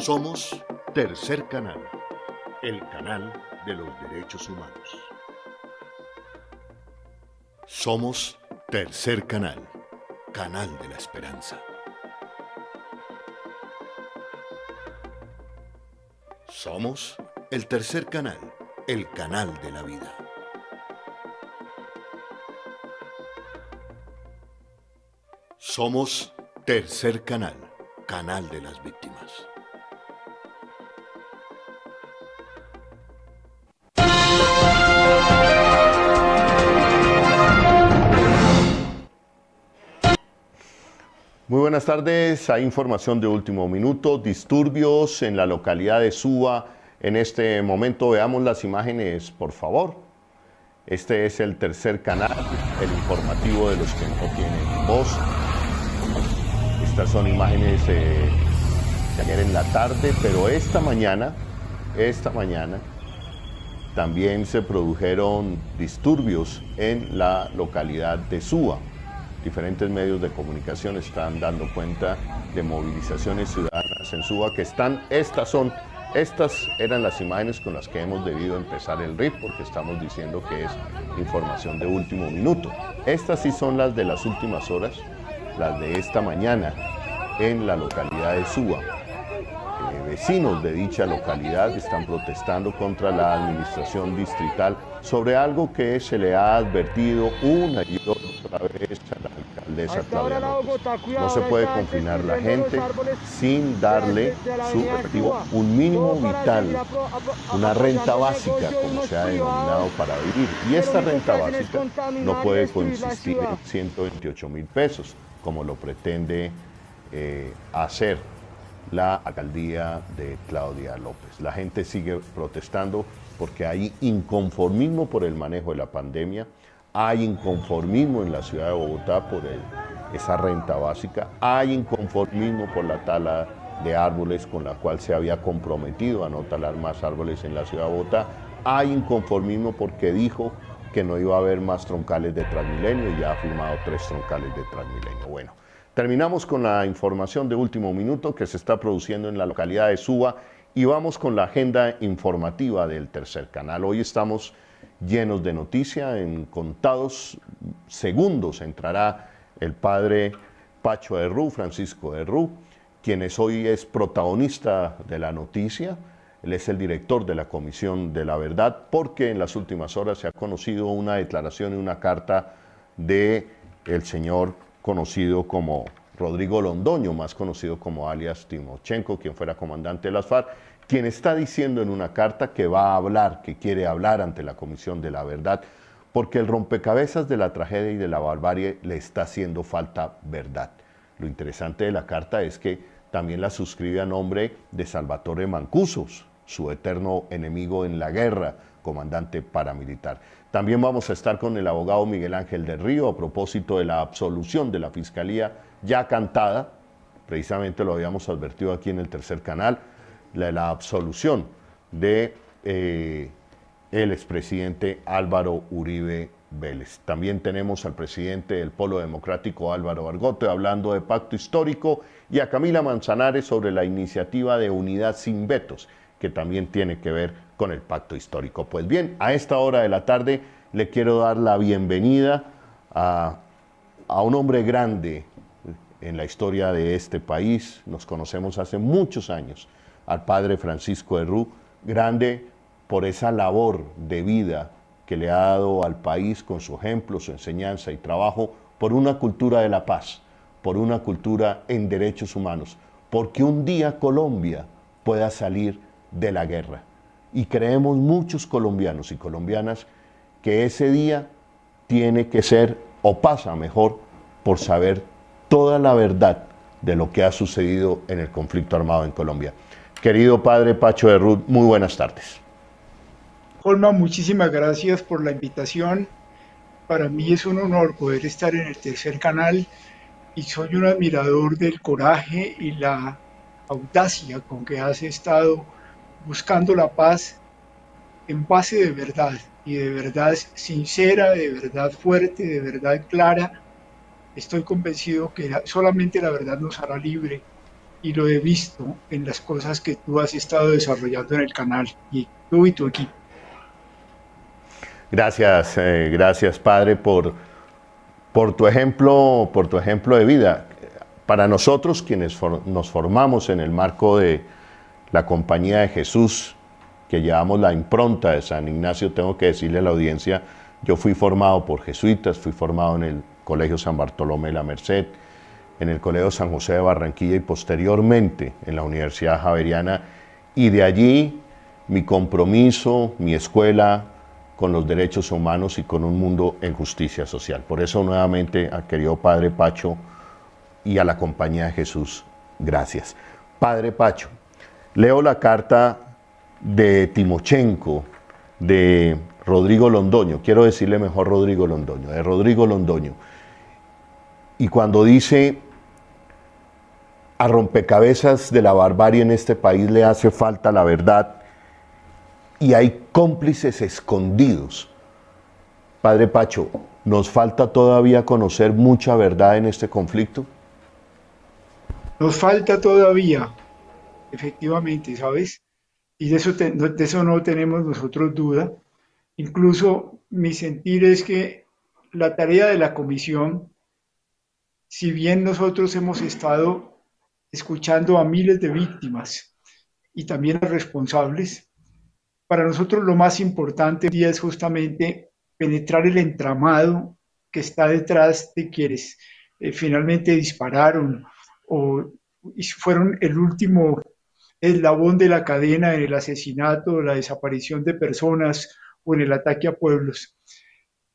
Somos Tercer Canal, el canal de los derechos humanos. Somos Tercer Canal, canal de la esperanza. Somos el Tercer Canal, el canal de la vida. Somos Tercer Canal, canal de las víctimas. Muy buenas tardes, hay información de último minuto, disturbios en la localidad de Suba. En este momento veamos las imágenes, por favor. Este es el Tercer Canal, el informativo de los que no tienen voz. Estas son imágenes de ayer en la tarde, pero esta mañana también se produjeron disturbios en la localidad de Suba. Diferentes medios de comunicación están dando cuenta de movilizaciones ciudadanas en Suba que están, estas eran las imágenes con las que hemos debido empezar el RIP, porque estamos diciendo que es información de último minuto. Estas sí son las de las últimas horas, las de esta mañana en la localidad de Suba. Vecinos de dicha localidad están protestando contra la administración distrital sobre algo que se le ha advertido una y otra vez a la alcaldesa Claudia López. No se puede confinar la gente sin darle su respectivo, un mínimo vital, una renta básica, como se ha denominado, para vivir. Y esta renta básica no puede consistir en 128.000 pesos, como lo pretende hacer la alcaldía de Claudia López. La gente sigue protestando porque hay inconformismo por el manejo de la pandemia, hay inconformismo en la ciudad de Bogotá por esa renta básica, hay inconformismo por la tala de árboles con la cual se había comprometido a no talar más árboles en la ciudad de Bogotá, hay inconformismo porque dijo que no iba a haber más troncales de Transmilenio y ya ha firmado 3 troncales de Transmilenio. Bueno, terminamos con la información de último minuto que se está produciendo en la localidad de Suba y vamos con la agenda informativa del Tercer Canal. Hoy estamos llenos de noticia, en contados segundos entrará el padre Pacho de Rú, Francisco de Rú, quien hoy es protagonista de la noticia. Él es el director de la Comisión de la Verdad, porque en las últimas horas se ha conocido una declaración y una carta del señor conocido como Rodrigo Londoño, más conocido como alias Timochenko, quien fuera comandante de las FARC, quien está diciendo en una carta que va a hablar, que quiere hablar ante la Comisión de la Verdad, porque el rompecabezas de la tragedia y de la barbarie le está haciendo falta verdad. Lo interesante de la carta es que también la suscribe a nombre de Salvatore Mancuso, su eterno enemigo en la guerra, comandante paramilitar. También vamos a estar con el abogado Miguel Ángel del Río a propósito de la absolución de la Fiscalía ya cantada, precisamente lo habíamos advertido aquí en el Tercer Canal, la absolución de el expresidente Álvaro Uribe Vélez. También tenemos al presidente del Polo Democrático Álvaro Argote hablando de pacto histórico y a Camila Manzanares sobre la iniciativa de unidad sin vetos, que también tiene que ver con el pacto histórico. Pues bien, a esta hora de la tarde le quiero dar la bienvenida a un hombre grande en la historia de este país. Nos conocemos hace muchos años, al padre Francisco de Rú, grande por esa labor de vida que le ha dado al país con su ejemplo, su enseñanza y trabajo por una cultura de la paz, por una cultura en derechos humanos, porque un día Colombia pueda salir de la guerra. Y creemos muchos colombianos y colombianas que ese día tiene que ser, o pasa mejor, por saber toda la verdad de lo que ha sucedido en el conflicto armado en Colombia. Querido padre Pacho de Rú, muy buenas tardes. Holma, muchísimas gracias por la invitación. Para mí es un honor poder estar en el Tercer Canal y soy un admirador del coraje y la audacia con que has estado buscando la paz en base de verdad, y de verdad sincera, de verdad fuerte, de verdad clara. Estoy convencido que solamente la verdad nos hará libre y lo he visto en las cosas que tú has estado desarrollando en el canal, y tú y tu equipo. Gracias, gracias Padre por tu ejemplo de vida. Para nosotros quienes nos formamos en el marco de la Compañía de Jesús, que llevamos la impronta de San Ignacio, tengo que decirle a la audiencia, yo fui formado por jesuitas, fui formado en el Colegio San Bartolomé de la Merced, en el Colegio San José de Barranquilla y posteriormente en la Universidad Javeriana, y de allí mi compromiso, mi escuela con los derechos humanos y con un mundo en justicia social. Por eso nuevamente al querido Padre Pacho y a la Compañía de Jesús, gracias. Padre Pacho, leo la carta de Timochenko, de Rodrigo Londoño, quiero decirle mejor Rodrigo Londoño, de Rodrigo Londoño, y cuando dice: a rompecabezas de la barbarie en este país le hace falta la verdad y hay cómplices escondidos. Padre Pacho, ¿nos falta todavía conocer mucha verdad en este conflicto? Nos falta todavía, efectivamente, ¿sabes? Y de eso no tenemos nosotros duda. Incluso mi sentir es que la tarea de la comisión, si bien nosotros hemos estado escuchando a miles de víctimas y también a responsables, para nosotros lo más importante hoy día es justamente penetrar el entramado que está detrás de quienes finalmente dispararon o fueron el último eslabón de la cadena en el asesinato, la desaparición de personas o en el ataque a pueblos.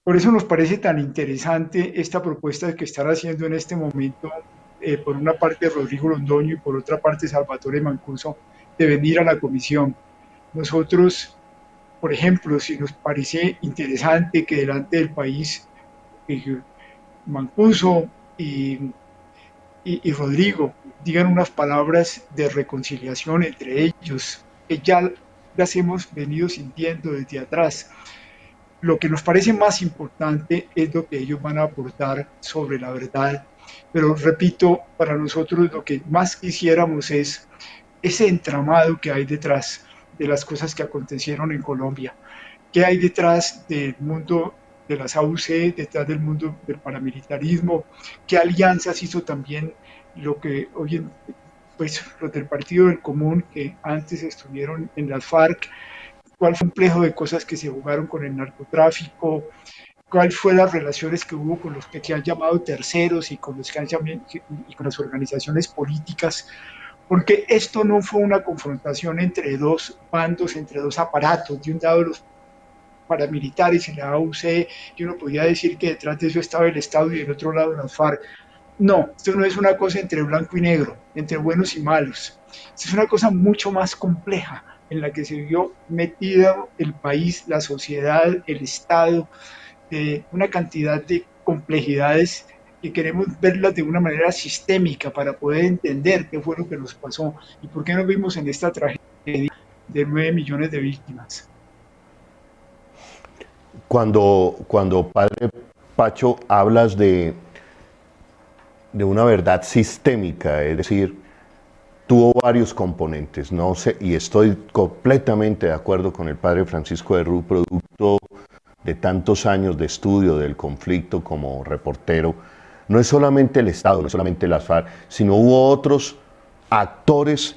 Por eso nos parece tan interesante esta propuesta que están haciendo en este momento, por una parte Rodrigo Londoño y por otra parte Salvatore Mancuso, de venir a la comisión. Nosotros, por ejemplo, si nos parece interesante que delante del país, Mancuso y Rodrigo digan unas palabras de reconciliación entre ellos, que ya las hemos venido sintiendo desde atrás. Lo que nos parece más importante es lo que ellos van a aportar sobre la verdad, pero repito, para nosotros lo que más quisiéramos es ese entramado que hay detrás de las cosas que acontecieron en Colombia, qué hay detrás del mundo de las AUC, detrás del mundo del paramilitarismo, qué alianzas hizo también lo que hoy en, pues los del Partido del Común que antes estuvieron en las FARC, cuál fue el complejo de cosas que se jugaron con el narcotráfico, cuál fue las relaciones que hubo con los que se han llamado terceros y con los que han llamado, y con las organizaciones políticas, porque esto no fue una confrontación entre dos bandos, entre dos aparatos, de un lado los paramilitares y la AUC, y uno podía decir que detrás de eso estaba el Estado y del otro lado las FARC. No, esto no es una cosa entre blanco y negro, entre buenos y malos. Esto es una cosa mucho más compleja en la que se vio metido el país, la sociedad, el Estado, una cantidad de complejidades que queremos verlas de una manera sistémica para poder entender qué fue lo que nos pasó y por qué nos vimos en esta tragedia de 9 millones de víctimas. Cuando Padre Pacho hablas de una verdad sistémica, es decir, tuvo varios componentes, no sé, y estoy completamente de acuerdo con el Padre Francisco de Rú, producto de tantos años de estudio del conflicto como reportero. No es solamente el Estado, no es solamente las FARC, sino hubo otros actores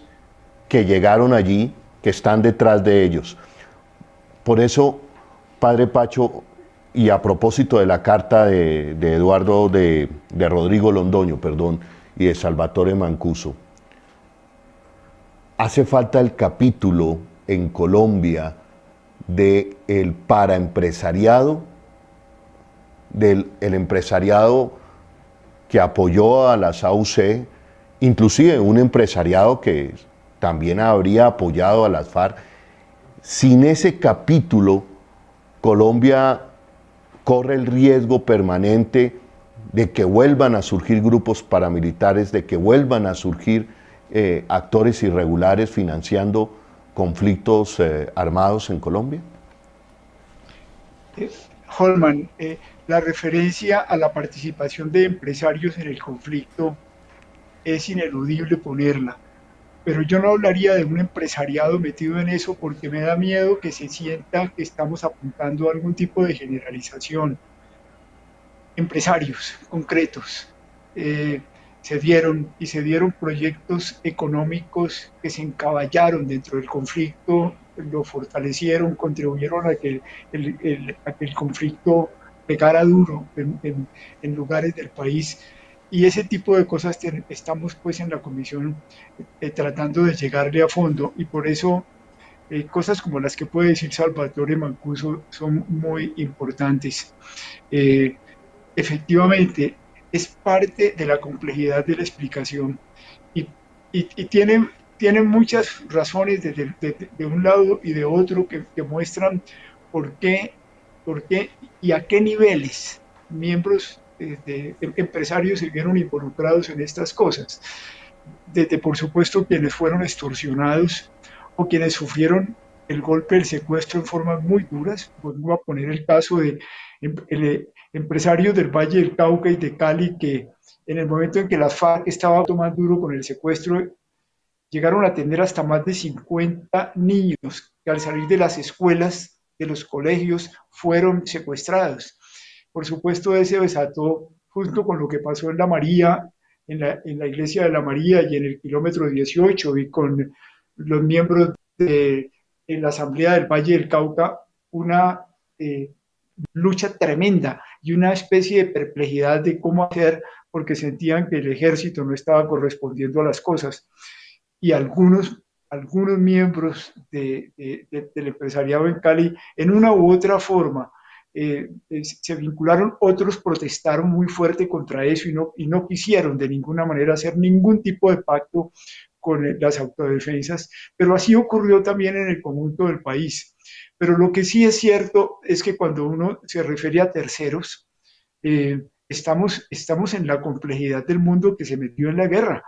que llegaron allí, que están detrás de ellos. Por eso, Padre Pacho, y a propósito de la carta de Rodrigo Londoño, perdón, y de Salvatore Mancuso, hace falta el capítulo en Colombia del paraempresariado, del empresariado que apoyó a las AUC, inclusive un empresariado que también habría apoyado a las FARC. Sin ese capítulo, Colombia corre el riesgo permanente de que vuelvan a surgir grupos paramilitares, de que vuelvan a surgir actores irregulares financiando conflictos armados en Colombia. Holman, la referencia a la participación de empresarios en el conflicto es ineludible ponerla. pero yo no hablaría de un empresariado metido en eso porque me da miedo que se sienta que estamos apuntando a algún tipo de generalización. Empresarios concretos se dieron proyectos económicos que se encaballaron dentro del conflicto, lo fortalecieron, contribuyeron a que el conflicto pegara duro en lugares del país. Y ese tipo de cosas estamos pues en la comisión tratando de llegarle a fondo, y por eso cosas como las que puede decir Salvatore Mancuso son muy importantes. Eh, Efectivamente, es parte de la complejidad de la explicación, y, y tiene muchas razones de un lado y de otro que muestran por qué, por qué y a qué niveles miembros empresarios se vieron involucrados en estas cosas. Desde, por supuesto, quienes fueron extorsionados o quienes sufrieron el golpe del secuestro en formas muy duras. Vuelvo a poner el caso de empresarios del Valle del Cauca y de Cali que en el momento en que las FARC estaba tomando duro con el secuestro, llegaron a tener hasta más de 50 niños que al salir de las escuelas, de los colegios, fueron secuestrados. Por supuesto, ese desató, junto con lo que pasó en La María, en la iglesia de La María y en el kilómetro 18, y con los miembros de la Asamblea del Valle del Cauca, una lucha tremenda y una especie de perplejidad de cómo hacer, porque sentían que el ejército no estaba correspondiendo a las cosas. Y algunos miembros del empresariado en Cali, en una u otra forma, se vincularon, otros protestaron muy fuerte contra eso y no quisieron de ninguna manera hacer ningún tipo de pacto con las autodefensas, pero así ocurrió también en el conjunto del país. Pero lo que sí es cierto es que cuando uno se refiere a terceros, estamos en la complejidad del mundo que se metió en la guerra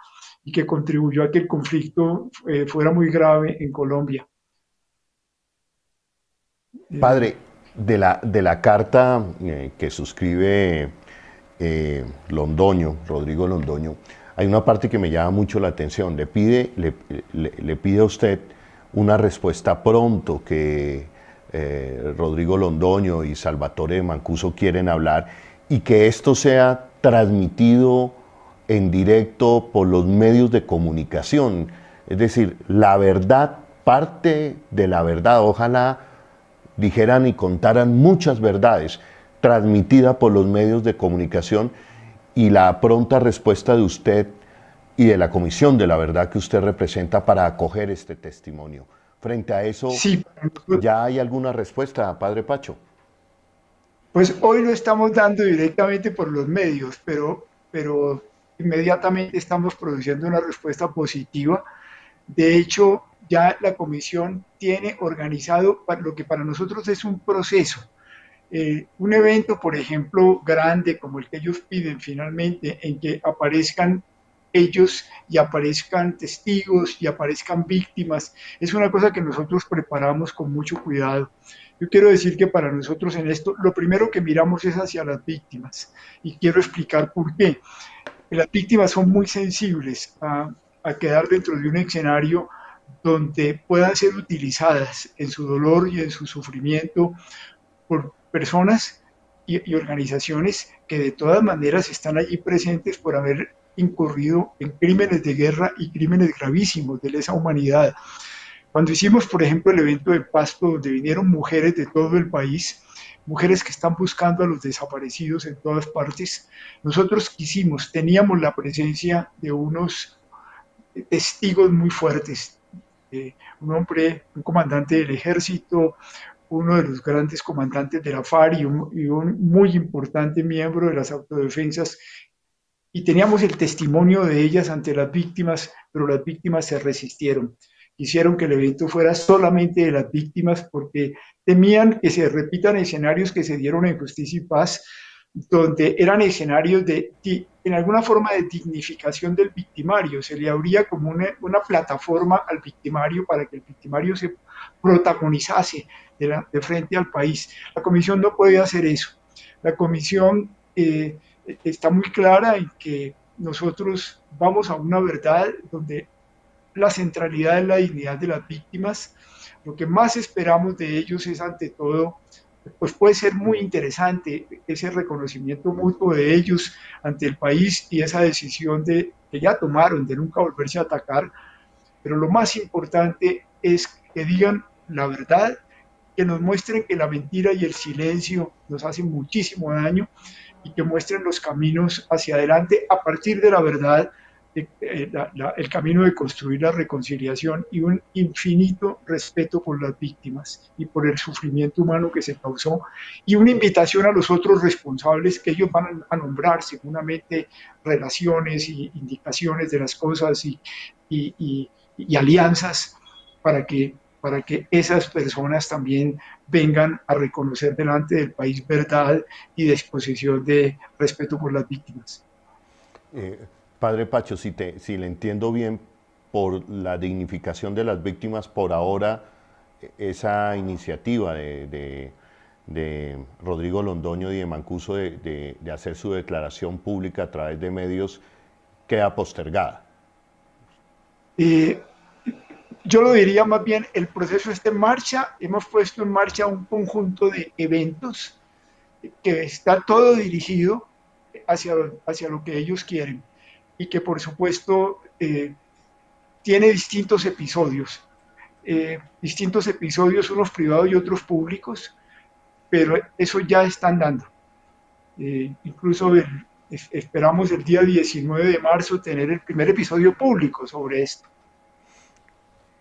y que contribuyó a que el conflicto fuera muy grave en Colombia. Eh, Padre, de la carta que suscribe Londoño, Rodrigo Londoño, hay una parte que me llama mucho la atención. Le pide a usted una respuesta pronto, que Rodrigo Londoño y Salvatore Mancuso quieren hablar, y que esto sea transmitido en directo por los medios de comunicación. Es decir, la verdad, parte de la verdad, ojalá dijeran y contaran muchas verdades, transmitida por los medios de comunicación, y la pronta respuesta de usted y de la Comisión de la Verdad que usted representa para acoger este testimonio. Frente a eso, sí, ¿ya hay alguna respuesta, Padre Pacho? pues hoy lo estamos dando directamente por los medios, pero inmediatamente estamos produciendo una respuesta positiva. De hecho, ya la comisión tiene organizado lo que para nosotros es un proceso. Un evento, por ejemplo, grande como el que ellos piden finalmente, en que aparezcan ellos y aparezcan testigos y aparezcan víctimas, es una cosa que nosotros preparamos con mucho cuidado. Yo quiero decir que para nosotros en esto, lo primero que miramos es hacia las víctimas, y quiero explicar por qué. Las víctimas son muy sensibles a quedar dentro de un escenario donde puedan ser utilizadas en su dolor y en su sufrimiento por personas y organizaciones que de todas maneras están allí presentes por haber incurrido en crímenes de guerra y crímenes gravísimos de lesa humanidad. Cuando hicimos, por ejemplo, el evento de Pasto, donde vinieron mujeres de todo el país, mujeres que están buscando a los desaparecidos en todas partes, nosotros teníamos la presencia de unos testigos muy fuertes, un comandante del ejército, uno de los grandes comandantes de la FARC y un muy importante miembro de las autodefensas, y teníamos el testimonio de ellas ante las víctimas, pero las víctimas se resistieron. Quisieron que el evento fuera solamente de las víctimas porque temían que se repitan escenarios que se dieron en Justicia y Paz, donde eran escenarios en alguna forma de dignificación del victimario. Se le abría como una plataforma al victimario para que el victimario se protagonizase de frente al país. La comisión no podía hacer eso. La comisión está muy clara en que nosotros vamos a una verdad donde la centralidad en la dignidad de las víctimas. Lo que más esperamos de ellos es, ante todo, pues puede ser muy interesante ese reconocimiento mutuo de ellos ante el país y esa decisión que ya tomaron de nunca volverse a atacar, pero lo más importante es que digan la verdad, que nos muestren que la mentira y el silencio nos hacen muchísimo daño y que muestren los caminos hacia adelante a partir de la verdad, el camino de construir la reconciliación y un infinito respeto por las víctimas y por el sufrimiento humano que se causó, y una invitación a los otros responsables que ellos van a nombrar seguramente, relaciones y indicaciones de las cosas y alianzas para que esas personas también vengan a reconocer delante del país verdad y disposición de respeto por las víctimas. Padre Pacho, si le entiendo bien, por la dignificación de las víctimas, por ahora esa iniciativa de Rodrigo Londoño y de Mancuso de hacer su declaración pública a través de medios queda postergada. Yo lo diría más bien, el proceso está en marcha, hemos puesto en marcha un conjunto de eventos que está todo dirigido hacia lo que ellos quieren y que por supuesto tiene distintos episodios, unos privados y otros públicos, pero eso ya están dando. Incluso esperamos el día 19 de marzo tener el primer episodio público sobre esto.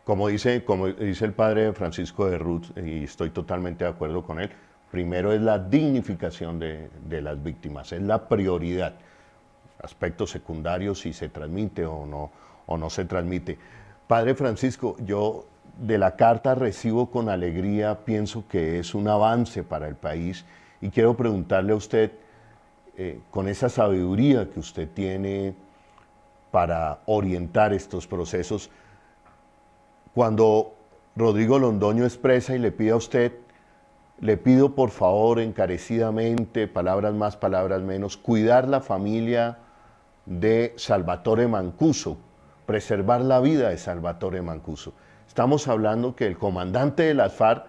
Como dice el padre Francisco de Ruth, y estoy totalmente de acuerdo con él, primero es la dignificación de las víctimas, es la prioridad. Aspectos secundarios, si se transmite o no se transmite. Padre Francisco, yo de la carta recibo con alegría, pienso que es un avance para el país, y quiero preguntarle a usted, con esa sabiduría que usted tiene para orientar estos procesos, cuando Rodrigo Londoño expresa y le pide a usted, le pido por favor encarecidamente, palabras más, palabras menos, cuidar la familia de Salvatore Mancuso, preservar la vida de Salvatore Mancuso. Estamos hablando que el comandante de las FARC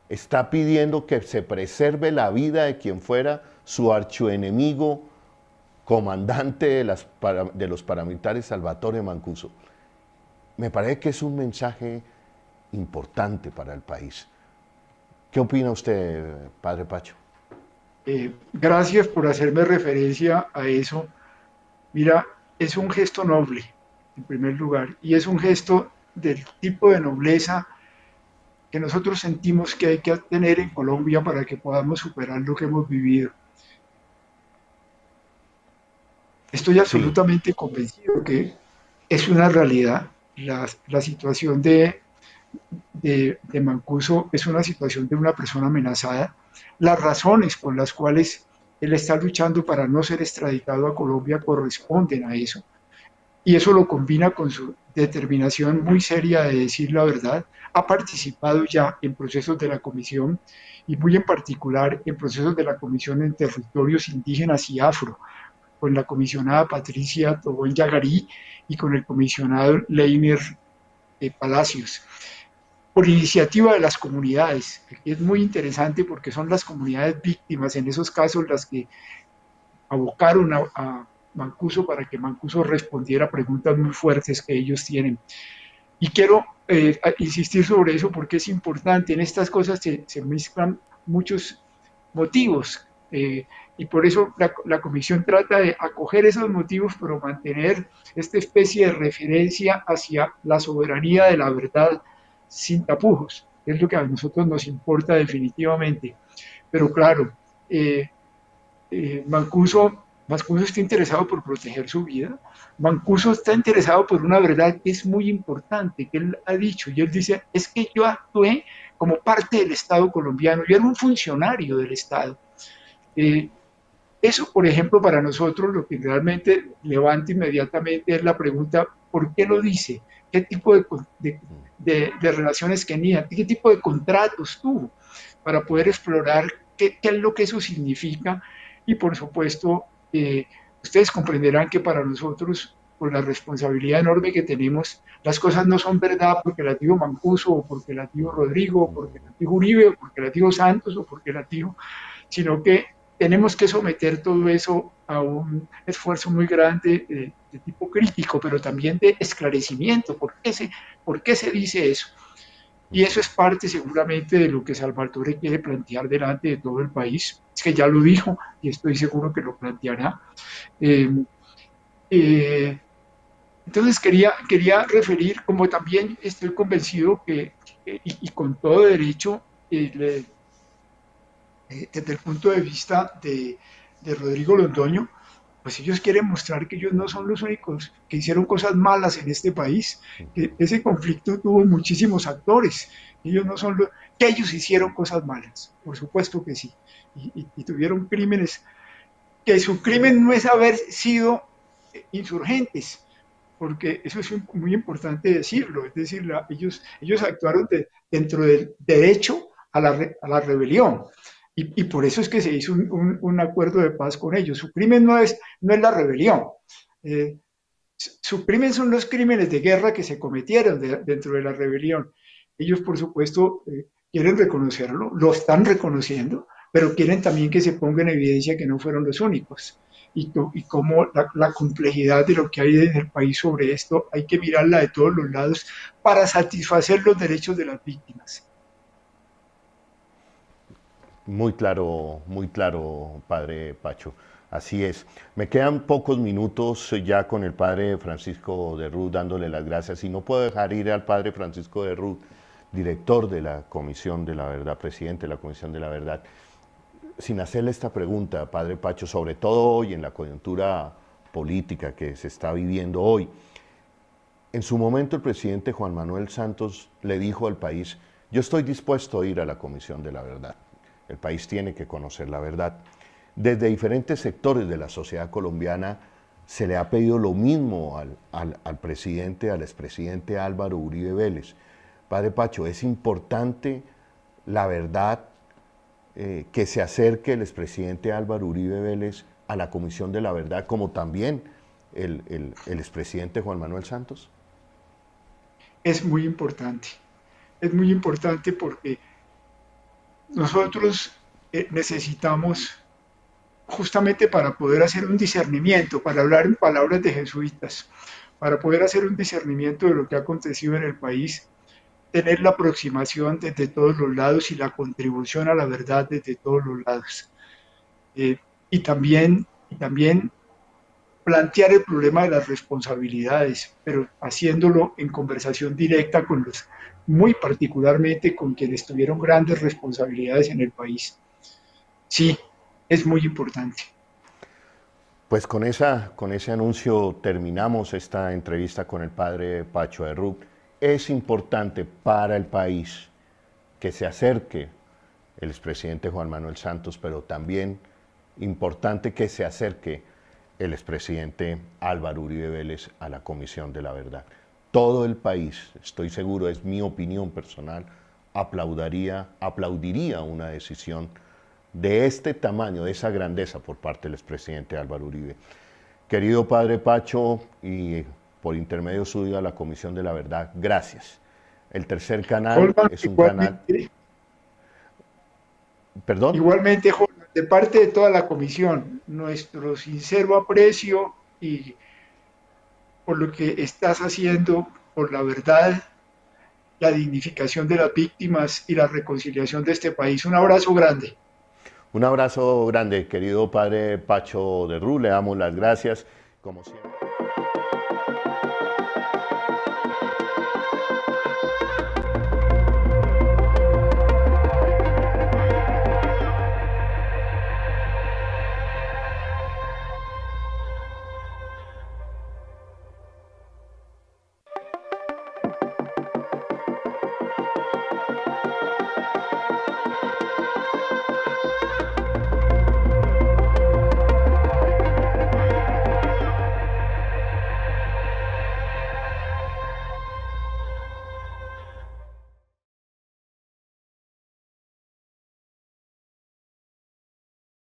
está pidiendo que se preserve la vida de quien fuera su archienemigo, comandante de los paramilitares, Salvatore Mancuso. Me parece que es un mensaje importante para el país. ¿Qué opina usted, Padre Pacho? Gracias por hacerme referencia a eso. Mira, es un gesto noble, en primer lugar, y es un gesto del tipo de nobleza que nosotros sentimos que hay que tener en Colombia para que podamos superar lo que hemos vivido. Estoy absolutamente convencido que es una realidad. La situación de Mancuso es una situación de una persona amenazada. Las razones por las cuales él está luchando para no ser extraditado a Colombia corresponden a eso. Y eso lo combina con su determinación muy seria de decir la verdad. Ha participado ya en procesos de la Comisión y muy en particular en procesos de la Comisión en Territorios Indígenas y Afro, con la comisionada Patricia Tobón Yagarí y con el comisionado Leiner Palacios, por iniciativa de las comunidades. Es muy interesante porque son las comunidades víctimas en esos casos las que abocaron a Mancuso para que Mancuso respondiera a preguntas muy fuertes que ellos tienen. Y quiero insistir sobre eso porque es importante. En estas cosas se mezclan muchos motivos, y por eso la Comisión trata de acoger esos motivos, pero mantener esta especie de referencia hacia la soberanía de la verdad sin tapujos, que es lo que a nosotros nos importa definitivamente. Pero claro, Mancuso está interesado por proteger su vida. Mancuso está interesado por una verdad que es muy importante, que él ha dicho, y él dice, es que yo actué como parte del Estado colombiano, yo era un funcionario del Estado. Eso, por ejemplo, para nosotros lo que realmente levanta inmediatamente es la pregunta, ¿por qué lo dice? ¿Qué tipo de relaciones tenía? ¿Qué tipo de contratos tuvo? Para poder explorar qué es lo que eso significa. Y por supuesto, ustedes comprenderán que para nosotros con la responsabilidad enorme que tenemos, las cosas no son verdad porque las dijo Mancuso, o porque las dijo Rodrigo, o porque las dijo Uribe, o porque las dijo Santos, o porque las dijo, sino que tenemos que someter todo eso a un esfuerzo muy grande de tipo crítico, pero también de esclarecimiento. ¿Por qué se dice eso? Y eso es parte seguramente de lo que Salvatore quiere plantear delante de todo el país. Es que ya lo dijo y estoy seguro que lo planteará. Eh, eh, entonces quería referir, como también estoy convencido y con todo derecho, desde el punto de vista de Rodrigo Londoño, pues ellos quieren mostrar que ellos no son los únicos que hicieron cosas malas en este país, que ese conflicto tuvo muchísimos actores, ellos no son los, que ellos hicieron cosas malas, por supuesto que sí, y tuvieron crímenes, que su crimen no es haber sido insurgentes, porque eso es muy importante decirlo, es decir, ellos actuaron dentro del derecho a la rebelión, y por eso es que se hizo un acuerdo de paz con ellos. Su crimen no es la rebelión. Eh, su crimen son los crímenes de guerra que se cometieron dentro de la rebelión. Ellos, por supuesto, quieren reconocerlo, lo están reconociendo, pero quieren también que se ponga en evidencia que no fueron los únicos. Y cómo la complejidad de lo que hay en el país sobre esto hay que mirarla de todos los lados para satisfacer los derechos de las víctimas. Muy claro, padre Pacho. Así es. Me quedan pocos minutos ya con el padre Francisco de Ruz dándole las gracias y no puedo dejar ir al padre Francisco de Ruz, director de la Comisión de la Verdad, presidente de la Comisión de la Verdad, sin hacerle esta pregunta, padre Pacho, sobre todo hoy en la coyuntura política que se está viviendo hoy. En su momento el presidente Juan Manuel Santos le dijo al país, yo estoy dispuesto a ir a la Comisión de la Verdad. El país tiene que conocer la verdad. Desde diferentes sectores de la sociedad colombiana se le ha pedido lo mismo al presidente, al expresidente Álvaro Uribe Vélez. Padre Pacho, es importante la verdad, que se acerque el expresidente Álvaro Uribe Vélez a la Comisión de la Verdad, como también el expresidente Juan Manuel Santos. Es muy importante porque nosotros necesitamos, justamente para poder hacer un discernimiento, para hablar en palabras de jesuitas, para poder hacer un discernimiento de lo que ha acontecido en el país, tener la aproximación desde todos los lados y la contribución a la verdad desde todos los lados. Eh, y también plantear el problema de las responsabilidades, pero haciéndolo en conversación directa con los, muy particularmente con quienes tuvieron grandes responsabilidades en el país. Sí, es muy importante. Pues con ese anuncio terminamos esta entrevista con el padre Pacho de Ruz. Es importante para el país que se acerque el expresidente Juan Manuel Santos, pero también importante que se acerque el expresidente Álvaro Uribe Vélez a la Comisión de la Verdad. Todo el país, estoy seguro, es mi opinión personal, aplaudiría una decisión de este tamaño, de esa grandeza por parte del expresidente Álvaro Uribe. Querido padre Pacho, y por intermedio suyo a la Comisión de la Verdad, gracias. El tercer canal es un canal... ¿Perdón? Igualmente, Jorge, de parte de toda la comisión, nuestro sincero aprecio y por lo que estás haciendo, por la verdad, la dignificación de las víctimas y la reconciliación de este país. Un abrazo grande. Un abrazo grande, querido padre Pacho de Ruz, le damos las gracias, como siempre.